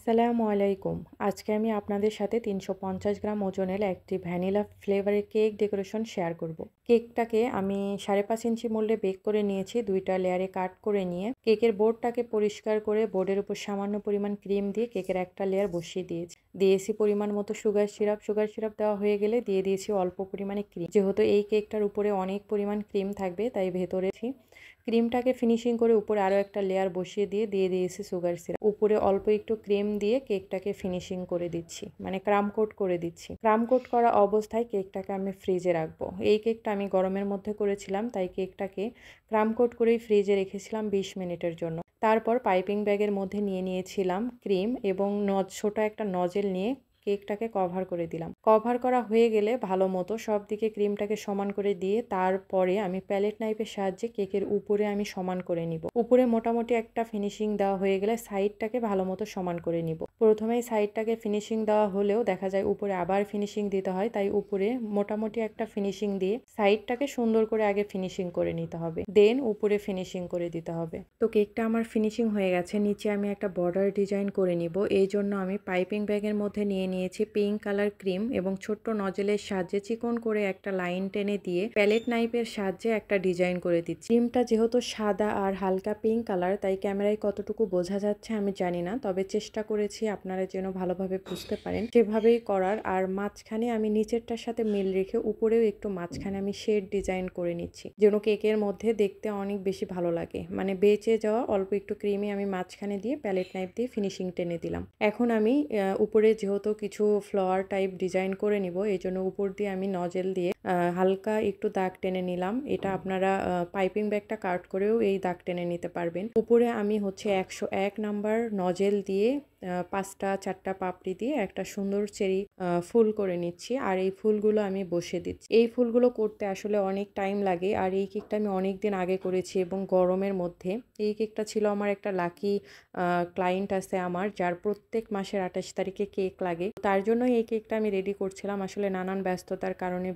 আসসালামু আলাইকুম। আজকে আমি আপনাদের সাথে ৩৫০ গ্রাম ওজনের একটি ভ্যানিলা ফ্লেভারের কেক ডেকোরেশন শেয়ার করব। কেকটাকে আমি ৫.৫ ইঞ্চি মোল্ডে বেক করে নিয়েছি, ২টা লেয়ারে কাট করে নিয়ে কেকের বোর্ডটাকে পরিষ্কার করে বোর্ডের উপর সামান্য পরিমাণ ক্রিম দিয়ে কেকের একটা লেয়ার বসিয়ে দিয়েছি পরিমাণ মতো সুগার সিরাপ দেওয়া হয়ে গেলে দিয়ে দিয়েছি অল্প পরিমাণে ক্রিম। যেহেতু এই কেকটার উপরে অনেক পরিমাণ ক্রিম থাকবে তাই ভেতরে ক্রিমটাকে ফিনিশিং করে উপরে আরও একটা লেয়ার বসিয়ে দিয়ে দিয়েছি সুগার সিরাপ। উপরে অল্প একটু ক্রিম দিয়ে কেকটাকে ফিনিশিং করে দিচ্ছি, মানে ক্রাম কোট করে দিচ্ছি। ক্রাম কোট করা অবস্থায় কেকটাকে আমি ফ্রিজে রাখবো। এই কেকটা আমি গরমের মধ্যে করেছিলাম, তাই কেকটাকে ক্রাম কোট করেই ফ্রিজে রেখেছিলাম ২০ মিনিটের জন্য। তারপর পাইপিং ব্যাগের মধ্যে নিয়ে নিয়েছিলাম ক্রিম এবং ছোট একটা নজেল নিয়ে কেকটাকে কভার করে দিলাম। কভার করা হয়ে গেলে ভালো মতো সব দিকে ক্রিমটাকে সমান করে দিয়ে তারপরে আমি প্যালেট নাইফের সাহায্যে কেকের উপরে আমি সমান করে নিব। উপরে মোটামুটি একটা ফিনিশিং দেওয়া হয়ে গেলে সাইডটাকে ভালো মতো সমান করে নিব। প্রথমেই সাইডটাকে ফিনিশিং দেওয়া হলেও দেখা যায় উপরে আবার ফিনিশিং দিতে হয়, তাই উপরে মোটামুটি একটা ফিনিশিং দিয়ে সাইডটাকে সুন্দর করে আগে ফিনিশিং করে নিতে হবে, দেন উপরে ফিনিশিং করে দিতে হবে। তো কেকটা আমার ফিনিশিং হয়ে গেছে। নিচে আমি একটা বর্ডার ডিজাইন করে নিব। এই জন্য আমি পাইপিং ব্যাগের মধ্যে নিয়ে নিয়েছি পিঙ্ক কালার ক্রিম এবং ছোট্ট নজেলের সাহায্যে চিকন করে একটা লাইন টেনে দিয়ে প্যালেট নাইফের সাহায্যে একটা ডিজাইন করে দিচ্ছি। ক্রিমটা যেহেতু সাদা আর হালকা পিঙ্ক কালার, তাই ক্যামেরায় কতটুকু বোঝা যাচ্ছে আমি জানি না, তবে চেষ্টা করেছি আপনারা যেন ভালোভাবে বুঝতে পারেন সেভাবেই করার। আর মাঝখানে আমি নিচেরটার সাথে মিল রেখে উপরেও একটু মাঝখানে আমি শেড ডিজাইন করে নিচ্ছি, যেন কেকের মধ্যে দেখতে অনেক বেশি ভালো লাগে। মানে বেঁচে যাওয়া অল্প একটু ক্রিমে আমি মাঝখানে দিয়ে প্যালেট নাইফ দিয়ে ফিনিশিং টেনে দিলাম। এখন আমি উপরে যেহেতু কিছু ফ্লাওয়ার টাইপ ডিজাইন করে নিব, এই জন্য উপর দিয়ে আমি নজেল দিয়ে হালকা একটু দাগ টেনে নিলাম। এটা আপনারা পাইপিং ব্যাগটা কাট করেও এই দাগ টেনে নিতে পারবেন। উপরে আমি ১০১ নাম্বার নজেল দিয়ে ৫টা ৪টা পাপড়ি দিয়ে একটা সুন্দর চেরি ফুল করে নিচ্ছি, আর এই ফুলগুলো আমি বসে দিচ্ছি। এই ফুলগুলো করতে আসলে অনেক টাইম লাগে, আর এই কেকটা আমি অনেক দিন আগে করেছি এবং গরমের মধ্যে। এই কেকটা ছিল আমার একটা লাকি ক্লায়েন্ট আছে আমার, যার প্রত্যেক মাসের ২৮ তারিখে কেক লাগে। তার জন্য এই কেকটা আমি রেডি করছিলাম। আসলে নানান ব্যস্ততার কারণে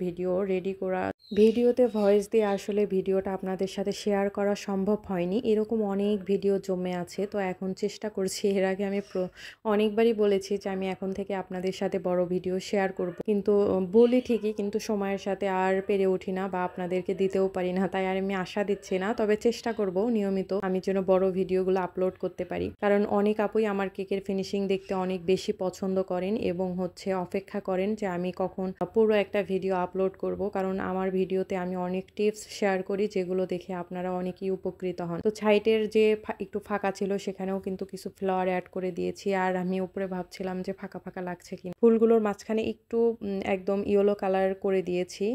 ভিডিওতে ভয়েস দিয়ে আসলে ভিডিওটা আপনাদের সাথে শেয়ার করা সম্ভব হয়নি। এরকম অনেক ভিডিও জমে আছে, তো এখন চেষ্টা করছি। এর আগে আমি অনেকবারই বলেছি যে আমি এখন থেকে আপনাদের সাথে বড় ভিডিও শেয়ার করব, কিন্তু বলি ঠিকই, কিন্তু সময়ের সাথে আর পেরে উঠি না বা আপনাদেরকে দিতেও পারি না, তাই আর আমি আশা দিচ্ছি না। তবে চেষ্টা করব নিয়মিত আমি যেন বড় ভিডিওগুলো আপলোড করতে পারি, কারণ অনেক আপুই আমার কেকের ফিনিশিং দেখতে অনেক বেশি পছন্দ করেন এবং অপেক্ষা করেন যে আমি কখন পুরো একটা ভিডিও আপলোড করব, কারণ আমার ভিডিওতে আমি অনেক টিপস শেয়ার করি যেগুলো দেখে আপনারা অনেকেই উপকৃত হন। তো সাইডের যে একটু ফাঁকা ছিল সেখানেও কিন্তু কিছু ফ্লাওয়ার অ্যাড করে দিয়েছি, আর আমি উপরে ভাবছিলাম যে ফাঁকা ফাঁকা লাগছে কিনা। ফুলগুলোর মাঝখানে একটু একদম ইয়েলো কালার করে দিয়েছি,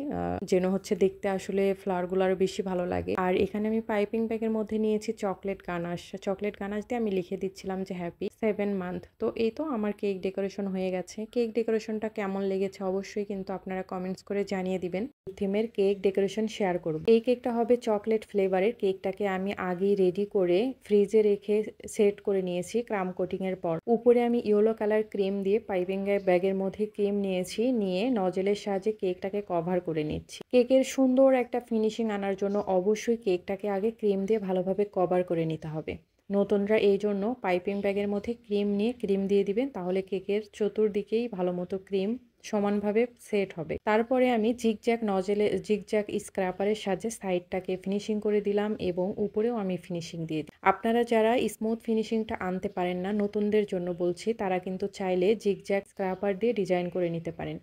যেন দেখতে আসলে ফ্লাওয়ারগুলো আরো বেশি ভালো লাগে। আর এখানে আমি পাইপিং ব্যাগের মধ্যে নিয়েছি চকলেট গানাশ দিয়ে আমি লিখে দিচ্ছিলাম যে হ্যাপি 7 মান্থ। তো এই তো আমার কেক ডেকোরেশন হয়ে গেছে। কেক ডেকোরেশনটা কেমন লেগেছে অবশ্যই কিন্তু আপনারা কমেন্টস করে জানিয়ে দিবেন। থিমের কেক ডেকোরেশন শেয়ার করব। এই কেকটা হবে চকলেট ফ্লেভারের। কেকটাকে আমি আগেই রেডি করে ফ্রিজে রেখে সেট করে নিয়েছি ক্রাম কোটিং এর পর। উপরে আমি ইয়েলো কালার ক্রিম দিয়ে পাইপিং ব্যাগের মধ্যে ক্রিম নিয়ে নজেলের সাহায্যে কেকটাকে কভার করে নিচ্ছি। কেকের সুন্দর একটা ফিনিশিং আনার জন্য অবশ্যই কেকটাকে আগে ক্রিম দিয়ে ভালোভাবে কভার করে নিতে হবে। নতুনরা এই জন্য পাইপিং ব্যাগের মধ্যে ক্রিম দিয়ে দিবেন, তাহলে কেকের চতুর্দিকেই ভালো মতো ক্রিম সমানভাবে সেট হবে। তারপরে আমি জিগজ্যাগ স্ক্র্যাপারের সাহায্যে সাইডটাকে ফিনিশিং করে দিলাম এবং উপরেও আমি ফিনিশিং দিয়ে দিই। আপনারা যারা স্মুথ ফিনিশিংটা আনতে পারেন না, নতুনদের জন্য বলছি, তারা কিন্তু চাইলে জিগজ্যাগ স্ক্র্যাপার দিয়ে ডিজাইন করে নিতে পারেন।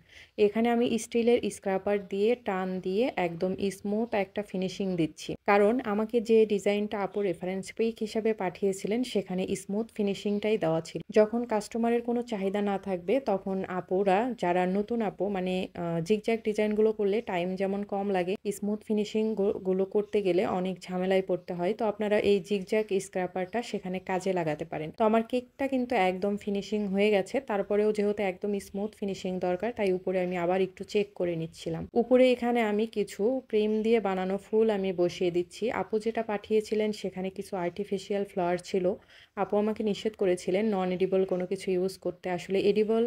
এখানে আমি স্টিলের স্ক্র্যাপার দিয়ে টান দিয়ে একদম স্মুথ একটা ফিনিশিং দিচ্ছি, কারণ আমাকে যে ডিজাইনটা আপু রেফারেন্স পিক হিসাবে পাঠিয়েছিলেন সেখানে স্মুথ ফিনিশিংটাই দেওয়া ছিল। যখন কাস্টমারের কোনো চাহিদা না থাকবে তখন আপুরা, যারা নতুন আপু, মানে জিগজ্যাগ ডিজাইনগুলো করলে টাইম যেমন কম লাগে, স্মুথ ফিনিশিং গুলো করতে গেলে অনেক ঝামেলায় পড়তে হয়, তো আপনারা এই জিগজ্যাগ স্ক্র্যাপারটা সেখানে কাজে লাগাতে পারেন। তো আমার কেকটা কিন্তু একদম ফিনিশিং হয়ে গেছে, তারপরেও যেহেতু একদম স্মুথ ফিনিশিং দরকার তাই উপরে আমি আবার একটু চেক করে নিচ্ছিলাম। উপরে এখানে আমি কিছু ক্রিম দিয়ে বানানো ফুল আমি বসিয়ে দিচ্ছি। আপু যেটা পাঠিয়েছিলেন সেখানে কিছু আর্টিফিশিয়াল ফ্লাওয়ার ছিল। আপু আমাকে নিষেধ করেছিলেন নন এডিবল কোনো কিছু ইউজ করতে। আসলে এডিবল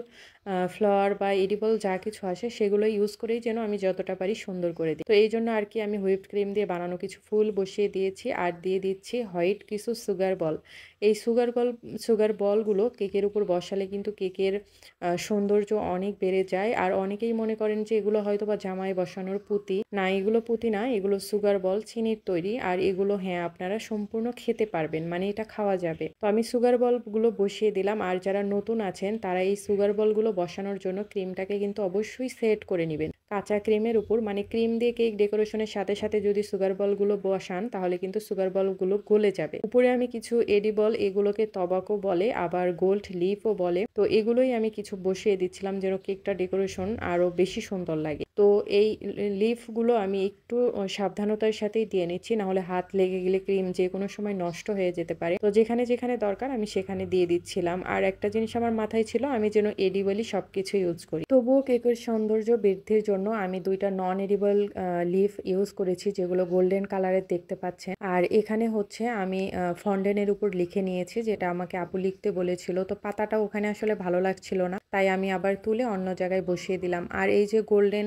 ফ্লাওয়ার বা এডিবল যা কিছু আসে সেগুলো ইউজ করেই যেন আমি যতটা পারি সুন্দর করে দিই। তো এই জন্য আর কি আমি হুইপড ক্রিম দিয়ে বানানো কিছু ফুল বসিয়ে দিয়েছি, আর দিয়ে দিচ্ছি হোয়াইট কিছু সুগার বল। এই সুগার বলগুলো কেকের উপর বসালে কিন্তু কেকের সৌন্দর্য অনেক বেড়ে যায়। আর অনেকেই মনে করেন যে এগুলো হয়তোবা জামায় বসানোর পুঁতি। না, এগুলো পুঁতি না, এগুলো সুগার বল, চিনির তৈরি। আর এগুলো হ্যাঁ, আপনারা সম্পূর্ণ খেতে পারবেন, মানে এটা খাওয়া যাবে। তো আমি সুগার বলগুলো বসিয়ে দিলাম। আর যারা নতুন আছেন তারা এই সুগার বলগুলো বসানোর জন্য ক্রিমটাকে কিন্তু অবশ্যই সেট করে নিবেন। কাঁচা ক্রিমের উপর, মানে ক্রিম দিয়ে কেক ডেকোরেশনের সাথে সাথে যদি সুগার বলগুলো বসান তাহলে কিন্তু সুগার বলগুলো গলে যাবে। উপরে আমি কিছু এডিবল, এগুলোকে তবাকো বলে, আবার গোল্ড লিফও বলে, তো এগুলোই আমি কিছু বসিয়ে দিচ্ছিলাম যেন কেকটা ডেকোরেশন আরো বেশি সুন্দর লাগে। তো এই লিফগুলো আমি একটু সাবধানতার সাথেই দিয়ে নিচ্ছি, নাহলে হাত লেগে গেলে ক্রিম যে কোনো সময় নষ্ট হয়ে যেতে পারে। তো যেখানে যেখানে দরকার আমি সেখানে দিয়ে দিচ্ছিলাম। আর একটা জিনিস আমার মাথায় ছিল, আমি যেন এডিবলই সবকিছু ইউজ করি। তবুও কেকের সৌন্দর্য বৃদ্ধির জন্য আমি দুইটা নন এডিবল লিফ ইউজ করেছি, যেগুলো গোল্ডেন কালারের দেখতে পাচ্ছেন। আর এখানে হচ্ছে আমি ফন্ডেনের উপর লিখে নিয়েছি, যেটা আমাকে আপু লিখতে বলেছিল। তো পাতাটা ওখানে আসলে ভালো লাগছিল না, তাই আমি আবার তুলে অন্য জায়গায় বসিয়ে দিলাম। আর এই যে গোল্ডেন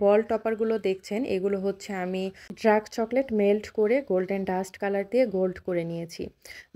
বল টপারগুলো দেখছেন, এগুলো হচ্ছে আমি ডার্ক চকলেট মেল্ট করে গোল্ডেন ডাস্ট কালার দিয়ে গোল্ড করে নিয়েছি,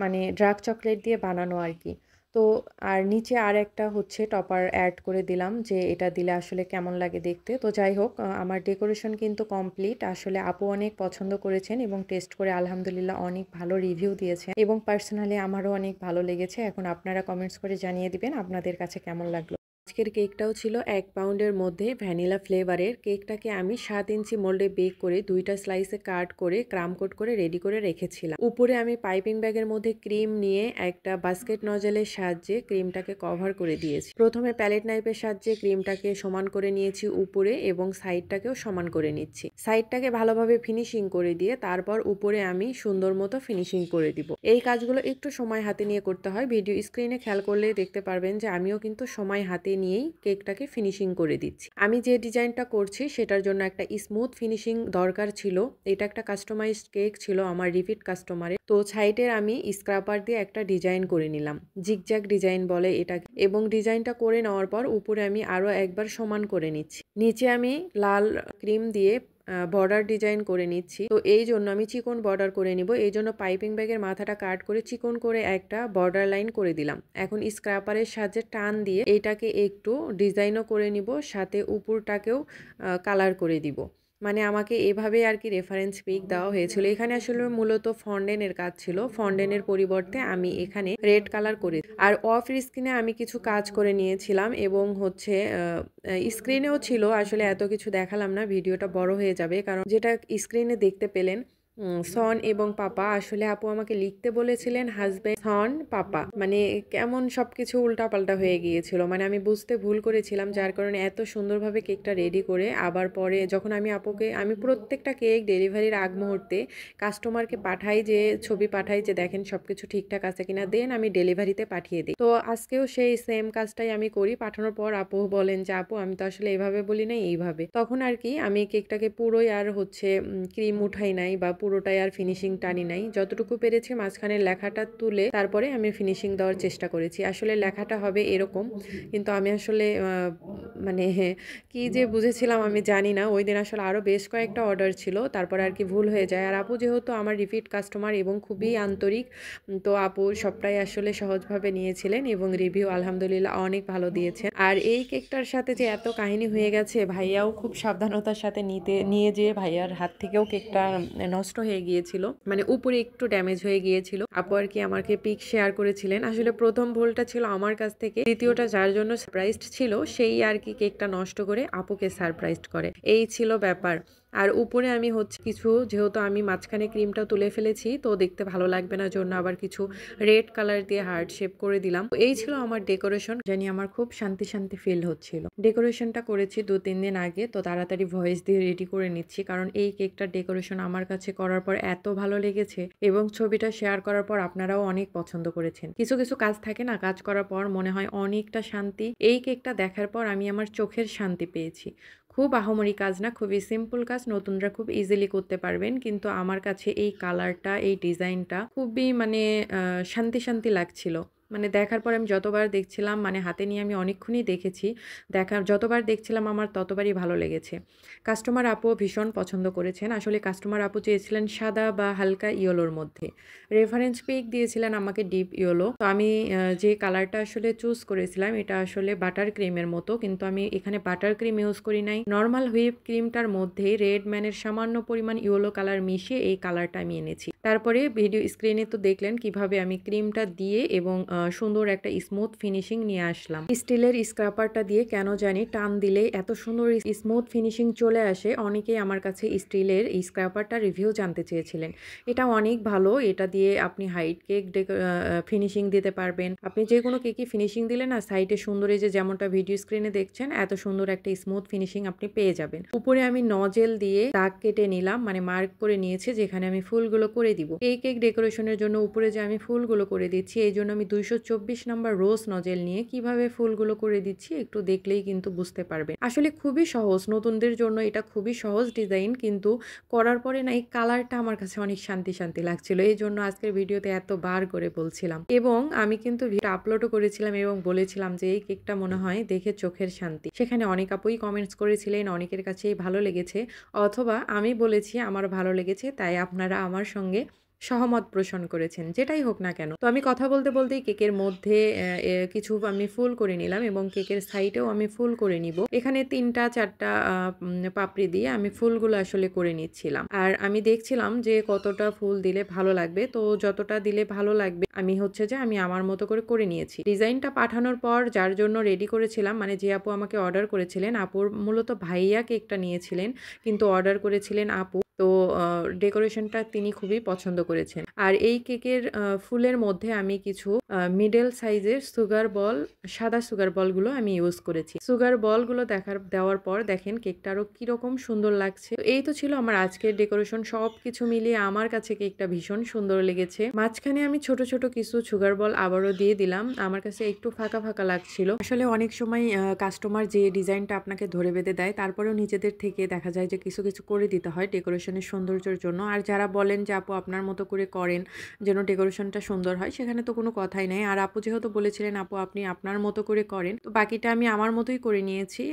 মানে ডার্ক চকলেট দিয়ে বানানো আর কি। তো আর নিচে আর একটা হচ্ছে টপার অ্যাড করে দিলাম, যে এটা দিলে আসলে কেমন লাগে দেখতে। তো যাই হোক, আমার ডেকোরেশন কিন্তু কমপ্লিট। আসলে আপু অনেক পছন্দ করেছেন এবং টেস্ট করে আলহামদুলিল্লাহ অনেক ভালো রিভিউ দিয়েছেন, এবং পার্সোনালি আমারও অনেক ভালো লেগেছে। এখন আপনারা কমেন্টস করে জানিয়ে দিবেন আপনাদের কাছে কেমন লাগলো। আজকের কেকটাও ছিল 1 পাউন্ডের মধ্যে ভ্যানিলা ফ্লেভারের। কেকটাকে আমি 7 ইঞ্চি মোল্ডে বেক করে 2টা স্লাইসে কাট করে ক্রাম কোট করে রেডি করে রেখেছিলাম। উপরে আমি পাইপিং ব্যাগের মধ্যে ক্রিম নিয়ে একটা বাস্কেট নজলের সাহায্যে ক্রিমটাকে কভার করে দিয়েছি। প্রথমে প্যালেট নাইফের সাহায্যে ক্রিমটাকে সমান করে নিয়েছি উপরে, এবং সাইডটাকেও সমান করে নিচ্ছি। সাইডটাকে ভালোভাবে ফিনিশিং করে দিয়ে তারপর উপরে আমি সুন্দর মতো ফিনিশিং করে দিব। এই কাজগুলো একটু সময় হাতে নিয়ে করতে হয়। ভিডিও স্ক্রিনে খেয়াল করলে দেখতে পারবেন যে আমিও কিন্তু সময় হাতে নিয়েই কেকটাকে ফিনিশিং করে দিচ্ছি। আমি যে ডিজাইনটা করছি সেটার জন্য একটা স্মুথ ফিনিশিং দরকার ছিল। এটা একটা কাস্টমাইজড কেক ছিল আমার রিপিট কাস্টমারের। তো সাইডের আমি স্ক্রাপার দিয়ে একটা ডিজাইন করে নিলাম, জিগজ্যাগ ডিজাইন বলে এটাকে, এবং ডিজাইনটা করে নেওয়ার পর উপরে আমি আরো একবার সমান করে নিচ্ছি। নিচে আমি লাল ক্রিম দিয়ে বর্ডার ডিজাইন করে নিচ্ছি। তো এই জন্য আমি চিকন বর্ডার করে নিব, এই জন্য পাইপিং ব্যাগের মাথাটা কাট করে চিকন করে একটা বর্ডার লাইন করে দিলাম। এখন স্ক্র্যাপারের সাহায্যে টান দিয়ে এইটাকে একটু ডিজাইনও করে নিব, সাথে উপরটাকেও কালার করে দিব। মানে আমাকে এভাবে আর কি রেফারেন্স পিক দেওয়া হয়েছিল। এখানে আসলে মূলত ফন্ডেনের কাজ ছিল, ফন্ডেনের পরিবর্তে আমি এখানে রেড কালার করে, আর অফ স্ক্রিনে আমি কিছু কাজ করে নিয়েছিলাম, এবং হচ্ছে স্ক্রিনেও ছিল। আসলে এত কিছু দেখালাম না, ভিডিওটা বড় হয়ে যাবে। কারণ যেটা স্ক্রিনে দেখতে পেলেন সন এবং পাপা, আসলে আপু আমাকে লিখতে বলেছিলেন হাজবেন্ড সন পাপা, মানে কেমন সবকিছু উল্টাপাল্টা হয়ে গিয়েছিল। মানে আমি বুঝতে ভুল করেছিলাম, যার কারণে এত সুন্দরভাবে কেকটা রেডি করে আবার পরে যখন আমি আপুকে, আমি প্রত্যেকটা কেক ডেলিভারির আগ মুহূর্তে কাস্টমারকে পাঠাই, যে ছবি পাঠাই যে দেখেন সবকিছু ঠিকঠাক আছে কিনা, দেন আমি ডেলিভারিতে পাঠিয়ে দিই। তো আজকেও সেই সেম কাজটাই আমি করি। পাঠানোর পর আপু বলেন যে আপু আমি তো আসলে এভাবে বলি নাই, এইভাবে। তখন আর কি আমি কেকটাকে পুরোই আর হচ্ছে ক্রিম উঠাই নাই বা পুরোটাই আর ফিনিশিং টানি নাই, যতটুকু পেরেছি মাঝখানের লেখাটা তুলে তারপরে আমি ফিনিশিং দেওয়ার চেষ্টা করেছি। আসলে লেখাটা হবে এরকম, কিন্তু আমি আসলে মানে কি যে বুঝেছিলাম আমি জানি না। ওই দিন আসলে আরও বেশ কয়েকটা অর্ডার ছিল, তারপর আর কি ভুল হয়ে যায়। আর আপু যেহেতু আমার রিপিট কাস্টমার এবং খুবই আন্তরিক, তো আপু সবটাই আসলে সহজভাবে নিয়েছিলেন, এবং রিভিউ আলহামদুলিল্লাহ অনেক ভালো দিয়েছেন। আর এই কেকটার সাথে যে এত কাহিনী হয়ে গেছে, ভাইয়াও খুব সাবধানতার সাথে নিয়ে যেয়ে ভাইয়ার হাত থেকেও কেকটা নষ্ট হয়ে গিয়েছিল, মানে উপরে একটু ড্যামেজ হয়ে গিয়েছিল। আপু আর কি আমাকে পিক শেয়ার করেছিলেন। আসলে প্রথম ভুলটা ছিল আমার কাছ থেকে, দ্বিতীয়টা যার জন্য সারপ্রাইজড ছিল সেই আর কি কেকটা নষ্ট করে আপুকে সারপ্রাইজড করে, এই ছিল ব্যাপার। আর উপরে আমি হচ্ছে কিছু, যেহেতু আমি মাঝখানে ক্রিমটা তুলে ফেলেছি তো দেখতে ভালো লাগবে না, জন্য আবার কিছু রেড কালার দিয়ে হার্ট শেপ করে দিলাম। এই ছিল আমার ডেকোরেশন, জানি আমার খুব শান্তি শান্তি ফিল হচ্ছিল। ডেকোরেশনটা করেছি 2-3 দিন আগে, তো তাড়াতাড়ি ভয়েস দিয়ে রেডি করে নিচ্ছি, কারণ এই কেকটার ডেকোরেশন আমার কাছে করার পর এত ভালো লেগেছে, এবং ছবিটা শেয়ার করার পর আপনারাও অনেক পছন্দ করেছেন। কিছু কিছু কাজ থাকে না, কাজ করার পর মনে হয় অনেকটা শান্তি। এই কেকটা দেখার পর আমি আমার চোখের শান্তি পেয়েছি। খুব আহামরি কাজ না, খুবই সিম্পল কাজ, নতুনরা খুব ইজিলি করতে পারবেন, কিন্তু আমার কাছে এই কালারটা, এই ডিজাইনটা খুবই মানে শান্তি শান্তি লাগছিল। মানে দেখার পর আমি যতবার দেখছিলাম মানে হাতে নিয়ে আমি অনেকক্ষণই দেখেছি। যতবার দেখছিলাম আমার ততবারই ভালো লেগেছে। কাস্টমার আপুও ভীষণ পছন্দ করেছেন। আসলে কাস্টমার আপু চেয়েছিলেন সাদা বা হালকা ইয়েলোর মধ্যে। রেফারেন্স পিক দিয়েছিলেন আমাকে ডিপ ইয়েলো। তো আমি যে কালারটা আসলে চুজ করেছিলাম এটা আসলে বাটার ক্রিমের মতো। কিন্তু আমি এখানে বাটার ক্রিম ইউজ করি নাই। নরমাল হুইপ ক্রিমটার মধ্যে রেড ম্যানের সামান্য পরিমাণ ইয়েলো কালার মিশিয়ে এই কালারটা আমি এনেছি। তারপরে ভিডিও স্ক্রিনে তো দেখলেন কিভাবে আমি ক্রিমটা দিয়ে এবং সুন্দর একটা স্মুথ ফিনিশিং নিয়ে আসলাম। স্টিলের স্ক্রাপারটা দিয়ে কেন জানি টান দিলে এত সুন্দর স্মুথ ফিনিশিং চলে আসে। অনেকেই আমার কাছে স্টিলের এই স্ক্রাপারটা রিভিউ জানতে চেয়েছিলেন। এটা অনেক ভালো। এটা দিয়ে আপনি হাইট কেক ফিনিশিং দিতে পারবেন। আপনি যেকোনো কেকই ফিনিশিং দিলে না সাইডে সুন্দর এই যে যেমনটা ভিডিও স্ক্রিনে দেখছেন এত সুন্দর একটা স্মুথ ফিনিশিং আপনি পেয়ে যাবেন। উপরে আমি নজেল দিয়ে দাগ কেটে নিলাম, মানে মার্ক করে নিয়েছি যেখানে আমি ফুলগুলো করে দিব। এই কেক ডেকোরেশনের জন্য উপরে যে আমি ফুলগুলো করে দিচ্ছি এই জন্য আমি 224 নাম্বার রোজ নজেল নিয়ে কিভাবে ফুলগুলো করে দিচ্ছি একটু দেখলেই কিন্তু বুঝতে পারবেন। আসলে খুবই সহজ, নতুনদের জন্য এটা খুবই সহজ ডিজাইন, কিন্তু করার পরে না এই কালারটা আমার কাছে অনেক শান্তি শান্তি লাগছিল। এই জন্য আজকের ভিডিওতে এতবার করে বলছিলাম এবং আমি কিন্তু ভিডিও আপলোডও করেছিলাম এবং বলেছিলাম যে এই কেকটা মনে হয় দেখে চোখের শান্তি। সেখানে অনেক আপুই কমেন্টস করেছিলেন, অনেকের কাছেই ভালো লেগেছে, অথবা আমি বলেছি আমার ভালো লেগেছে তাই আপনারা আমার সঙ্গে সহমত পোষণ করেছেন। যেটাই হোক না কেন। তো আমি কথা বলতে বলতেই কেকের মধ্যে কিছু আমি ফুল করে নিলাম এবং কেকের সাইডেও আমি ফুল করে নিব। এখানে ৩টা ৪টা পাপড়ি দিয়ে আমি ফুলগুলো আসলে করে নিচ্ছিলাম। আর আমি দেখছিলাম যে কতটা ফুল দিলে ভালো লাগবে। তো যতটা দিলে ভালো লাগবে আমি হচ্ছে যে আমি আমার মতো করে নিয়েছি। ডিজাইনটা পাঠানোর পর যার জন্য রেডি করেছিলাম, মানে যে আপু আমাকে অর্ডার করেছিলেন, আপুর মূলত ভাইয়া কেকটা নিয়েছিলেন কিন্তু অর্ডার করেছিলেন আপু। তো ডেকোরেশনটা তিনি খুবই পছন্দ করেছেন। আর এই কেকের ফুলের মধ্যে আমি কিছু মিডল সাইজের সুগার বল, সাদা সুগার বলগুলো আমি ইউজ করেছি। সুগার বলগুলো দেওয়ার পর দেখেন কেকটা আরো কিরকম সুন্দর লাগছে। তো এই তো ছিল আমার আজকের ডেকোরেশন। সবকিছু মিলিয়ে আমার কাছে কেকটা ভীষণ সুন্দর লেগেছে। মাঝখানে আমি ছোট ছোট কিছু সুগার বল আবারও দিয়ে দিলাম। আমার কাছে একটু ফাঁকা ফাঁকা লাগছিল। আসলে অনেক সময় কাস্টমার যে ডিজাইনটা আপনাকে ধরে বেঁধে দেয় তারপরেও নিজেদের থেকে দেখা যায় যে কিছু কিছু করে দিতে হয় ডেকোরেশনের সৌন্দর্যের জন্য। আর যারা বলেন যে আপু আপনার মতো করে করেন যেন ডেকোরেশনটা সুন্দর হয়, সেখানে তো কোনো কথাই নেই। আর আপু যেহেতু বলেছিলেন আপু আপনি আপনার মতো করে করেন, তো বাকিটা আমি আমার মতোই করে নিয়েছি।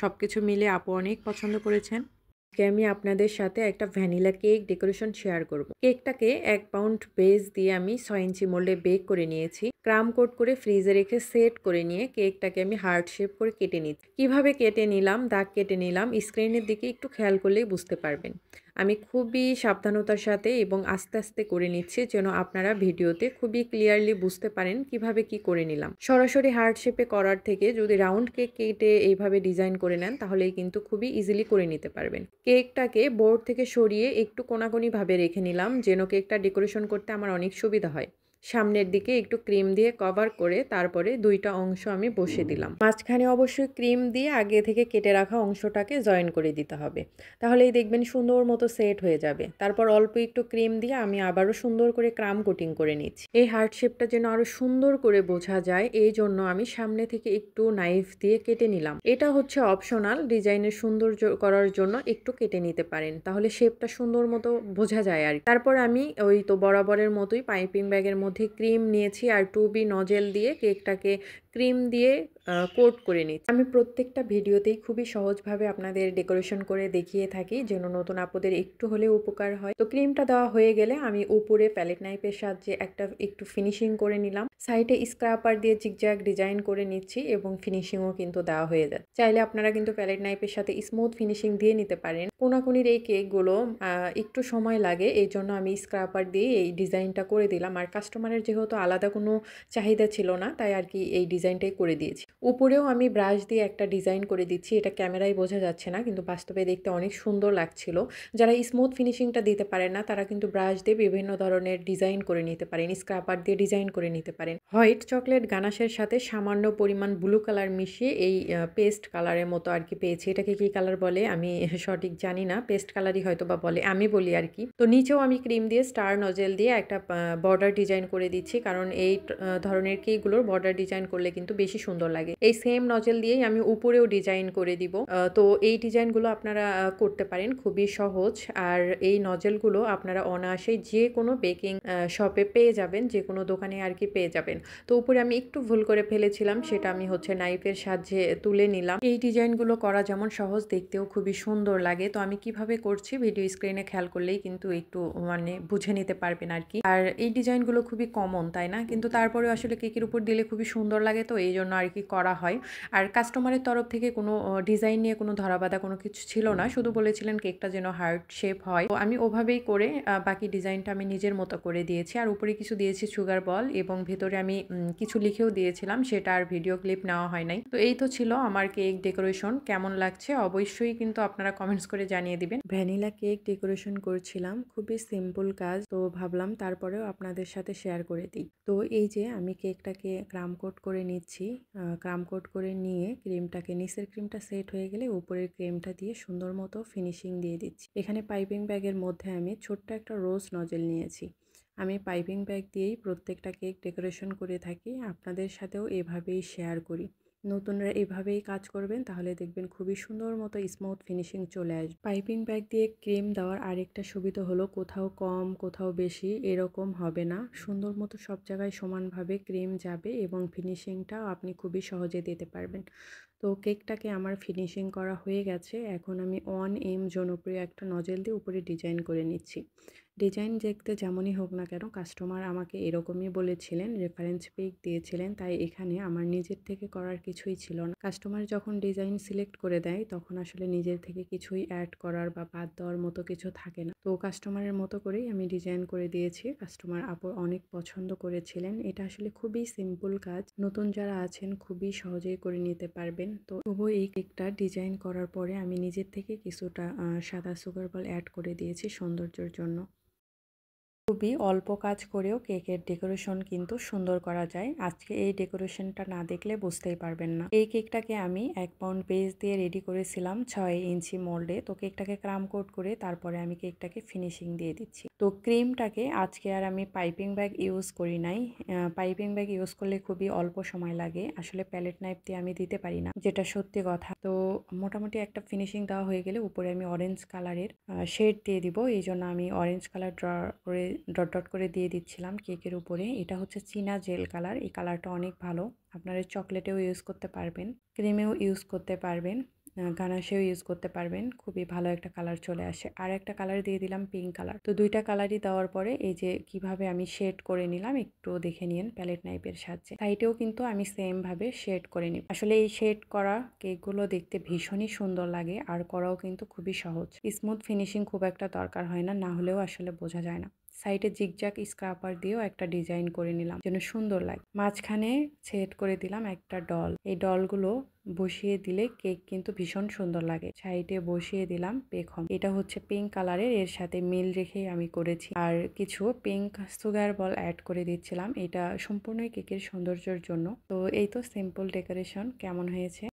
সবকিছু মিলে আপু অনেক পছন্দ করেছেন। আজকে আমি আপনাদের সাথে একটা ভ্যানিলা কেক ডেকোরেশন শেয়ার করব। কেকটাকে 1 পাউন্ড বেস দিয়ে আমি 6 ইঞ্চি মোল্ডে বেক করে নিয়েছি। ক্রাম কোট করে ফ্রিজে রেখে সেট করে নিয়ে কেকটাকে আমি হার্ট শেপ করে কেটে নিচ্ছি। কিভাবে কেটে নিলাম, দাগ কেটে নিলাম, স্ক্রিনের দিকে একটু খেয়াল করলেই বুঝতে পারবেন। আমি খুবই সাবধানতার সাথে এবং আস্তে আস্তে করে নিচ্ছি যেন আপনারা ভিডিওতে খুবই ক্লিয়ারলি বুঝতে পারেন কিভাবে কি করে নিলাম। সরাসরি হার্ট শেপে করার থেকে যদি রাউন্ড কেক কেটে এইভাবে ডিজাইন করে নেন তাহলেই কিন্তু খুবই ইজিলি করে নিতে পারবেন। কেকটাকে বোর্ড থেকে সরিয়ে একটু কোনাকুনি ভাবে রেখে নিলাম যেন কেকটা ডেকোরেশন করতে আমার অনেক সুবিধা হয়। সামনের দিকে একটু ক্রিম দিয়ে কভার করে তারপরে 2টা অংশ আমি বসিয়ে দিলাম। মাঝখানে অবশ্যই ক্রিম দিয়ে আগে থেকে কেটে রাখা অংশটাকে জয়েন করে দিতে হবে। তাহলেই দেখবেন সুন্দর মতো সেট হয়ে যাবে। তারপর অল্প একটু ক্রিম দিয়ে আমি আবারও সুন্দর করে ক্রাম কোটিং করে নিচ্ছি। এই হার্ট শেপটা যেন আরো সুন্দর করে বোঝা যায় এই জন্য আমি সামনে থেকে একটু নাইফ দিয়ে কেটে নিলাম। এটা হচ্ছে অপশনাল, ডিজাইনের সৌন্দর্য করার জন্য একটু কেটে নিতে পারেন, তাহলে শেপটা সুন্দর মতো বোঝা যায় আর কি। তারপর আমি ওই তো বরাবরের মতোই পাইপিং ব্যাগের মধ্যে ক্রিম নিয়েছি আর 2B নজেল দিয়ে কেকটাকে ক্রিম দিয়ে কোট করে নিচ্ছি। আমি প্রত্যেকটা ভিডিওতেই খুবই সহজভাবে আপনাদের ডেকোরেশন করে দেখিয়ে থাকি যেন নতুন আপুদের একটু হলেও উপকার হয়। তো ক্রিমটা দেওয়া হয়ে গেলে আমি উপরে প্যালেট নাইফের সাহায্যে একটু ফিনিশিং করে নিলাম। সাইডে স্ক্রাপার দিয়ে জিগজ্যাগ ডিজাইন করে নিচ্ছি এবং ফিনিশিংও কিন্তু দেওয়া হয়ে যায়। চাইলে আপনারা কিন্তু প্যালেট নাইফের সাথে স্মুথ ফিনিশিং দিয়ে নিতে পারেন। কোনাকুনির এই কেকগুলো একটু সময় লাগে, এই জন্য আমি স্ক্রাপার দিয়ে এই ডিজাইনটা করে দিলাম। আর কাস্টমারের যেহেতু আলাদা কোনো চাহিদা ছিল না তাই আর কি এই ডিজাইনটাই করে দিয়েছি। উপরেও আমি ব্রাশ দিয়ে একটা ডিজাইন করে দিচ্ছি। এটা ক্যামেরায় বোঝা যাচ্ছে না কিন্তু বাস্তবে দেখতে অনেক সুন্দর লাগছিল। যারা স্মুথ ফিনিশিংটা দিতে পারেন না তারা কিন্তু ব্রাশ দিয়ে বিভিন্ন ধরনের ডিজাইন করে নিতে পারেন, স্ক্রাপার দিয়ে ডিজাইন করে নিতে পারেন। হোয়াইট চকলেট গানাশের সাথে সামান্য পরিমাণ ব্লু কালার মিশিয়ে এই পেস্ট কালারের মতো আর কি পেয়েছি। এটাকে কি কালার বলে আমি সঠিক জানি না, পেস্ট কালারই হয়তো বা বলে, আমি বলি আর কি। তো নিচেও আমি ক্রিম দিয়ে স্টার নজেল দিয়ে একটা বর্ডার ডিজাইন করে দিচ্ছি, কারণ এই ধরনের কেকগুলোর বর্ডার ডিজাইন করলে কিন্তু বেশি সুন্দর লাগে। এই সেম নজেল দিয়েই আমি উপরেও ডিজাইন করে দিব। তো এই ডিজাইনগুলো আপনারা করতে পারেন, খুবই সহজ। আর এই নজেলগুলো আপনারা অনায়াসেই যেকোনো বেকিং শপে পেয়ে যাবেন, যেকোনো দোকানে আর কি পেয়ে যাবেন। তো উপরে আমি একটু ভুল করে ফেলেছিলাম, সেটা আমি হচ্ছে নাইফের সাহায্যে তুলে নিলাম। এই ডিজাইনগুলো করা যেমন সহজ, দেখতেও খুবই সুন্দর লাগে। তো আমি কিভাবে করছি ভিডিও স্ক্রিনে খেয়াল করলেই কিন্তু একটু মানে বুঝে নিতে পারবেন আর কি। আর এই ডিজাইনগুলো খুবই কমন, তাই না? কিন্তু তারপরেও আসলে কেকের উপর দিলে খুবই সুন্দর লাগে, তো এই জন্য আর কি করা হয়। আর কাস্টমারের তরফ থেকে কোনো ডিজাইন নিয়ে কোনো ধরাবাঁধা কোনো কিছু ছিল না, শুধু বলেছিলেন কেকটা যেন হার্ট শেপ হয়। তো আমি ওভাবেই করে বাকি ডিজাইনটা আমি নিজের মতো করে দিয়েছি। আর উপরে কিছু দিয়েছি সুগার বল, এবং ভেতরে আমি কিছু লিখেও দিয়েছিলাম, সেটা আর ভিডিও ক্লিপ নেওয়া হয় নাই। তো এই তো ছিল আমার কেক ডেকোরেশন। কেমন লাগছে অবশ্যই কিন্তু আপনারা কমেন্টস করে জানিয়ে দিবেন। ভ্যানিলা কেক ডেকোরেশন করছিলাম, খুবই সিম্পল কাজ, তো ভাবলাম তারপরেও আপনাদের সাথে শেয়ার করে দিই। তো এই যে আমি কেকটাকে ক্রাম কোট করে নিচ্ছি। ক্রাম কোট করে নিয়ে ক্রিমটাকে, নিচের ক্রিমটা সেট হয়ে গেলে উপরের ক্রিমটা দিয়ে সুন্দর মতো ফিনিশিং দিয়ে দিচ্ছি। এখানে পাইপিং ব্যাগের মধ্যে আমি ছোট্ট একটা রোজ নজেল নিয়েছি। আমি পাইপিং ব্যাগ দিয়েই প্রত্যেকটা কেক ডেকোরেশন করে থাকি, আপনাদের সাথেও এভাবেই শেয়ার করি। নতুনরা এভাবেই কাজ করবেন, তাহলে দেখবেন খুবই সুন্দর মতো স্মুথ ফিনিশিং চলে আসবে। পাইপিং ব্যাগ দিয়ে ক্রিম দেওয়ার আরেকটা সুবিধা হলো কোথাও কম কোথাও বেশি এরকম হবে না, সুন্দর মতো সব জায়গায় সমানভাবে ক্রিম যাবে এবং ফিনিশিংটাও আপনি খুবই সহজে দিতে পারবেন। তো কেকটাকে আমার ফিনিশিং করা হয়ে গেছে। এখন আমি 1M জনপ্রিয় একটা নজেল দিয়ে উপরে ডিজাইন করে নিচ্ছি। ডিজাইন দেখতে যেমনই হোক না কেন, কাস্টমার আমাকে এরকমই বলেছিলেন, রেফারেন্স পিক দিয়েছিলেন, তাই এখানে আমার নিজের থেকে করার কিছুই ছিল না। কাস্টমার যখন ডিজাইন সিলেক্ট করে দেয় তখন আসলে নিজের থেকে কিছুই অ্যাড করার বা বাদ দেওয়ার মতো কিছু থাকে না। তো কাস্টমারের মতো করেই আমি ডিজাইন করে দিয়েছি। কাস্টমার আপু অনেক পছন্দ করেছিলেন। এটা আসলে খুবই সিম্পল কাজ, নতুন যারা আছেন খুবই সহজেই করে নিতে পারবেন। তো তবুও এই কেকটা ডিজাইন করার পরে আমি নিজের থেকে কিছুটা সাদা সুগার বল অ্যাড করে দিয়েছি সৌন্দর্যের জন্য। খুবই অল্প কাজ করেও কেকের ডেকোরেশন কিন্তু সুন্দর করা যায়। আজকে এই ডেকোরেশনটা না দেখলে বুঝতেই পারবেন না। এই কেকটাকে আমি 1 পাউন্ড বেস দিয়ে রেডি করেছিলাম 6 ইঞ্চি মোল্ডে। তো কেকটাকে ক্রাম কোট করে তারপরে আমি কেকটাকে ফিনিশিং দিয়ে দিচ্ছি। তো ক্রিমটাকে আজকে আর আমি পাইপিং ব্যাগ ইউজ করি নাই। পাইপিং ব্যাগ ইউজ করলে খুবই অল্প সময় লাগে, আসলে প্যালেট নাইফ দিয়ে আমি দিতে পারি না, যেটা সত্যি কথা। তো মোটামুটি একটা ফিনিশিং দেওয়া হয়ে গেলে উপরে আমি অরেঞ্জ কালারের শেড দিয়ে দিব, এই জন্য আমি অরেঞ্জ কালার ডট ডট করে দিয়ে দিচ্ছিলাম কেকের উপরে। এটা হচ্ছে চীনা জেল কালার, এই কালারটা অনেক ভালো, আপনারা চকলেটেও ইউজ করতে পারবেন, ক্রিমেও ইউজ করতে পারবেন, গানাশেও ইউজ করতে পারবেন, খুবই ভালো একটা কালার চলে আসে। আর একটা কালার দিয়ে দিলাম পিঙ্ক কালার। তো দুইটা কালারই দেওয়ার পরে এই যে কিভাবে আমি শেড করে নিলাম একটু দেখে নিন প্যালেট নাইফের সাহায্যে। সাইডেও কিন্তু আমি সেম ভাবে শেড করে নিই। আসলে এই শেড করা কেকগুলো দেখতে ভীষণই সুন্দর লাগে, আর করাও কিন্তু খুবই সহজ। স্মুথ ফিনিশিং খুব একটা দরকার হয় না, না হলেও আসলে বোঝা যায় না। সাইডে জিগজ্যাগ স্ক্রাপার দিয়েও একটা ডিজাইন করে নিলাম যেন সুন্দর লাগে। মাঝখানে সেট করে দিলাম একটা ডল। এই ডলগুলো বসিয়ে দিলে কেক কিন্তু ভীষণ সুন্দর লাগে। সাইডে বসিয়ে দিলাম বেকহম, এটা হচ্ছে পিঙ্ক কালারের, এর সাথে মিল রেখেই আমি করেছি। আর কিছু পিঙ্ক সুগার বল অ্যাড করে দিচ্ছিলাম, এটা সম্পূর্ণই কেকের সৌন্দর্যের জন্য। তো এই তো সিম্পল ডেকোরেশন কেমন হয়েছে